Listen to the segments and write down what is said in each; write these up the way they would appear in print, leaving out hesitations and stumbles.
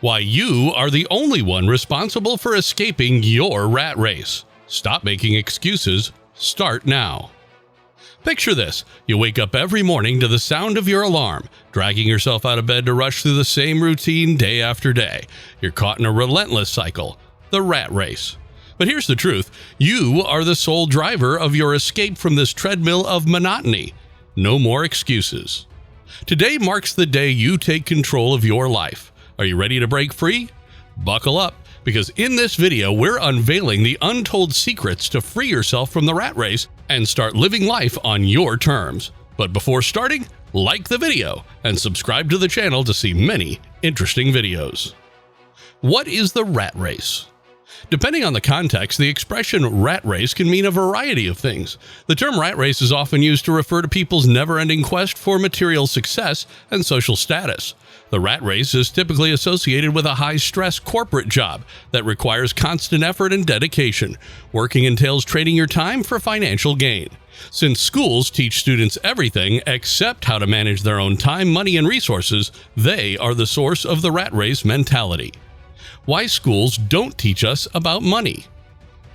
Why you are the only one responsible for escaping your rat race. Stop making excuses. Start now. Picture this. You wake up every morning to the sound of your alarm, dragging yourself out of bed to rush through the same routine day after day. You're caught in a relentless cycle, the rat race. But here's the truth. You are the sole driver of your escape from this treadmill of monotony. No more excuses. Today marks the day you take control of your life. Are you ready to break free? Buckle up, because in this video, we're unveiling the untold secrets to free yourself from the rat race and start living life on your terms. But before starting, like the video and subscribe to the channel to see many interesting videos. What is the rat race? Depending on the context, the expression rat race can mean a variety of things. The term rat race is often used to refer to people's never-ending quest for material success and social status. The rat race is typically associated with a high-stress corporate job that requires constant effort and dedication. Working entails trading your time for financial gain. Since schools teach students everything except how to manage their own time, money, and resources, they are the source of the rat race mentality. Why schools don't teach us about money.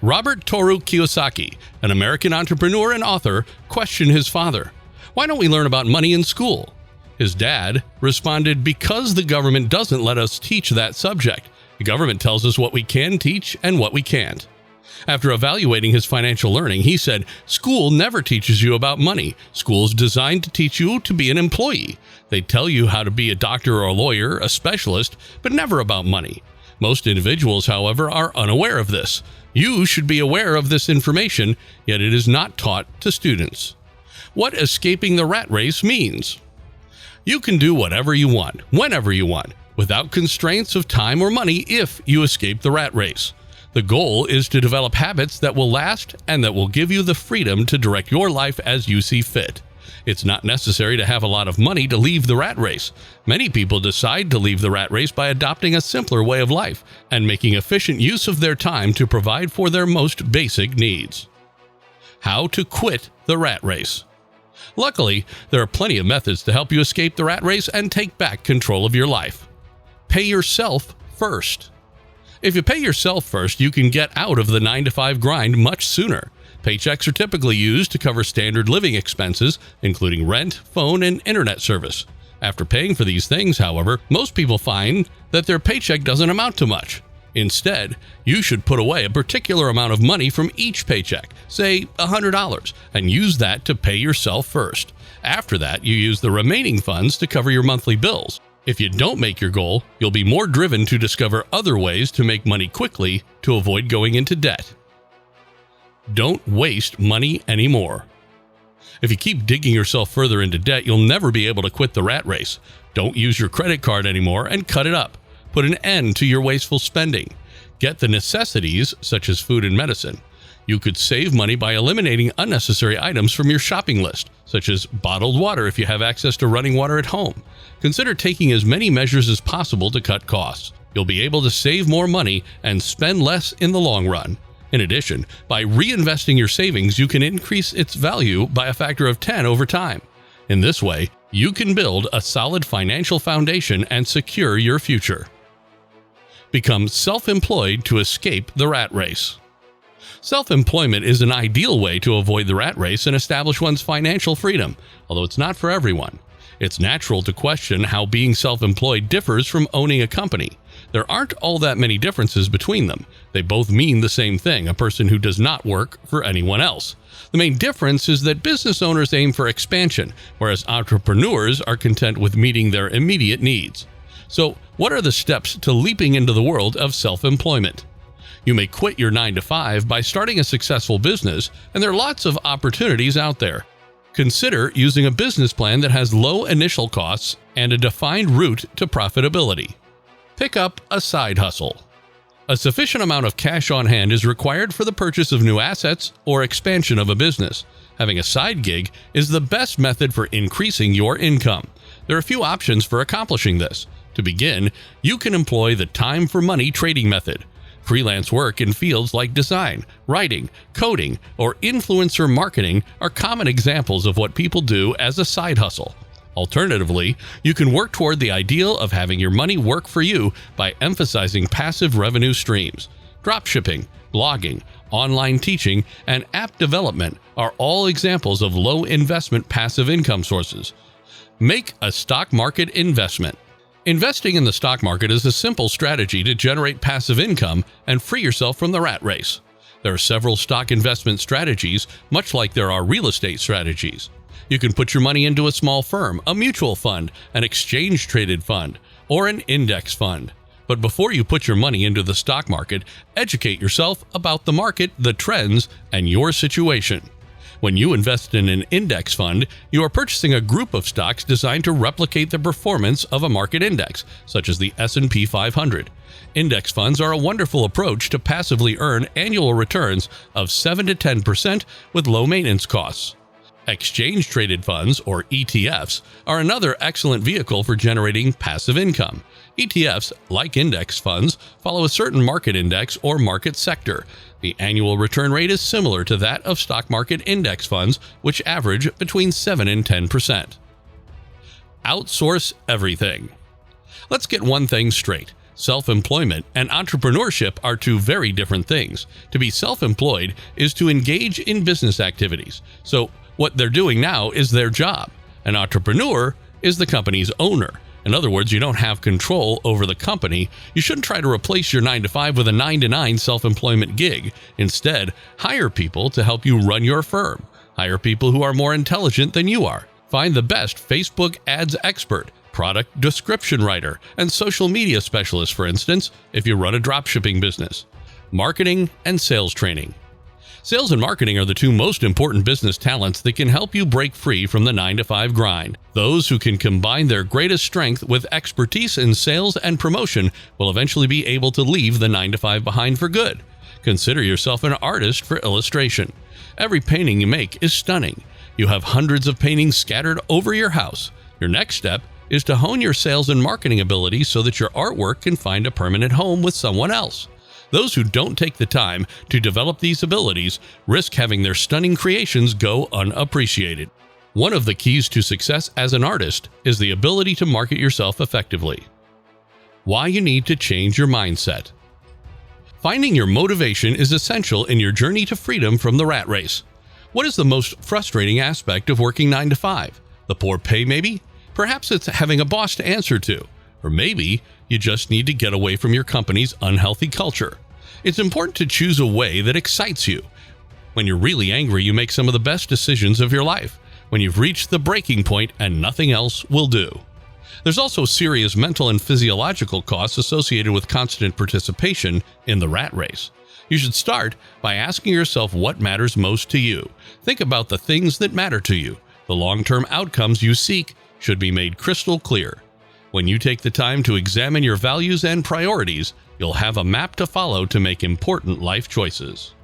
Robert Toru Kiyosaki, an American entrepreneur and author, questioned his father, "Why don't we learn about money in school?" His dad responded, "Because the government doesn't let us teach that subject. The government tells us what we can teach and what we can't." After evaluating his financial learning, he said, "School never teaches you about money. School is designed to teach you to be an employee. They tell you how to be a doctor or a lawyer, a specialist, but never about money. Most individuals, however, are unaware of this. You should be aware of this information, yet it is not taught to students." What escaping the rat race means. You can do whatever you want, whenever you want, without constraints of time or money if you escape the rat race. The goal is to develop habits that will last and that will give you the freedom to direct your life as you see fit. It's not necessary to have a lot of money to leave the rat race. Many people decide to leave the rat race by adopting a simpler way of life and making efficient use of their time to provide for their most basic needs. How to quit the rat race. Luckily, there are plenty of methods to help you escape the rat race and take back control of your life. Pay yourself first. If you pay yourself first, you can get out of the 9-to-5 grind much sooner. Paychecks are typically used to cover standard living expenses, including rent, phone, and internet service. After paying for these things, however, most people find that their paycheck doesn't amount to much. Instead, you should put away a particular amount of money from each paycheck, say $100, and use that to pay yourself first. After that, you use the remaining funds to cover your monthly bills. If you don't make your goal, you'll be more driven to discover other ways to make money quickly to avoid going into debt. Don't waste money anymore. If you keep digging yourself further into debt, you'll never be able to quit the rat race. Don't use your credit card anymore and cut it up. Put an end to your wasteful spending. Get the necessities, such as food and medicine. You could save money by eliminating unnecessary items from your shopping list, such as bottled water if you have access to running water at home. Consider taking as many measures as possible to cut costs. You'll be able to save more money and spend less in the long run. In addition, by reinvesting your savings, you can increase its value by a factor of 10 over time. In this way, you can build a solid financial foundation and secure your future. Become self-employed to escape the rat race. Self-employment is an ideal way to avoid the rat race and establish one's financial freedom, although it's not for everyone. It's natural to question how being self-employed differs from owning a company. There aren't all that many differences between them. They both mean the same thing, a person who does not work for anyone else. The main difference is that business owners aim for expansion, whereas entrepreneurs are content with meeting their immediate needs. So, what are the steps to leaping into the world of self-employment? You may quit your 9-to-5 by starting a successful business, and there are lots of opportunities out there. Consider using a business plan that has low initial costs and a defined route to profitability. Pick up a side hustle. A sufficient amount of cash on hand is required for the purchase of new assets or expansion of a business. Having a side gig is the best method for increasing your income. There are a few options for accomplishing this. To begin, you can employ the time for money trading method. Freelance work in fields like design, writing, coding, or influencer marketing are common examples of what people do as a side hustle. Alternatively, you can work toward the ideal of having your money work for you by emphasizing passive revenue streams. Dropshipping, blogging, online teaching, and app development are all examples of low-investment passive income sources. Make a stock market investment. Investing in the stock market is a simple strategy to generate passive income and free yourself from the rat race. There are several stock investment strategies, much like there are real estate strategies. You can put your money into a small firm, a mutual fund, an exchange-traded fund, or an index fund. But before you put your money into the stock market, educate yourself about the market, the trends, and your situation. When you invest in an index fund, you are purchasing a group of stocks designed to replicate the performance of a market index, such as the S&P 500. Index funds are a wonderful approach to passively earn annual returns of 7 to 10% with low maintenance costs. Exchange-traded funds, or ETFs, are another excellent vehicle for generating passive income. ETFs, like index funds, follow a certain market index or market sector. The annual return rate is similar to that of stock market index funds, which average between 7 and 10%. Outsource everything. Let's get one thing straight. Self-employment and entrepreneurship are two very different things. To be self-employed is to engage in business activities. So what they're doing now is their job. An entrepreneur is the company's owner. In other words, you don't have control over the company. You shouldn't try to replace your 9-to-5 with a 9-to-9 self-employment gig. Instead, hire people to help you run your firm. Hire people who are more intelligent than you are. Find the best Facebook ads expert, product description writer, and social media specialist, for instance, if you run a dropshipping business. Marketing and sales training. Sales and marketing are the two most important business talents that can help you break free from the 9-to-5 grind. Those who can combine their greatest strength with expertise in sales and promotion will eventually be able to leave the 9-to-5 behind for good. Consider yourself an artist for illustration. Every painting you make is stunning. You have hundreds of paintings scattered over your house. Your next step is to hone your sales and marketing abilities so that your artwork can find a permanent home with someone else. Those who don't take the time to develop these abilities risk having their stunning creations go unappreciated. One of the keys to success as an artist is the ability to market yourself effectively. Why you need to change your mindset. Finding your motivation is essential in your journey to freedom from the rat race. What is the most frustrating aspect of working 9-to-5? The poor pay, maybe? Perhaps it's having a boss to answer to. Or maybe you just need to get away from your company's unhealthy culture. It's important to choose a way that excites you. When you're really angry, you make some of the best decisions of your life. When you've reached the breaking point and nothing else will do. There's also serious mental and physiological costs associated with constant participation in the rat race. You should start by asking yourself what matters most to you. Think about the things that matter to you. The long-term outcomes you seek should be made crystal clear. When you take the time to examine your values and priorities, you'll have a map to follow to make important life choices.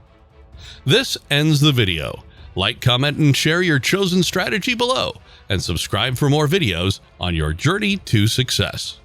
This ends the video. Like, comment, and share your chosen strategy below, and subscribe for more videos on your journey to success.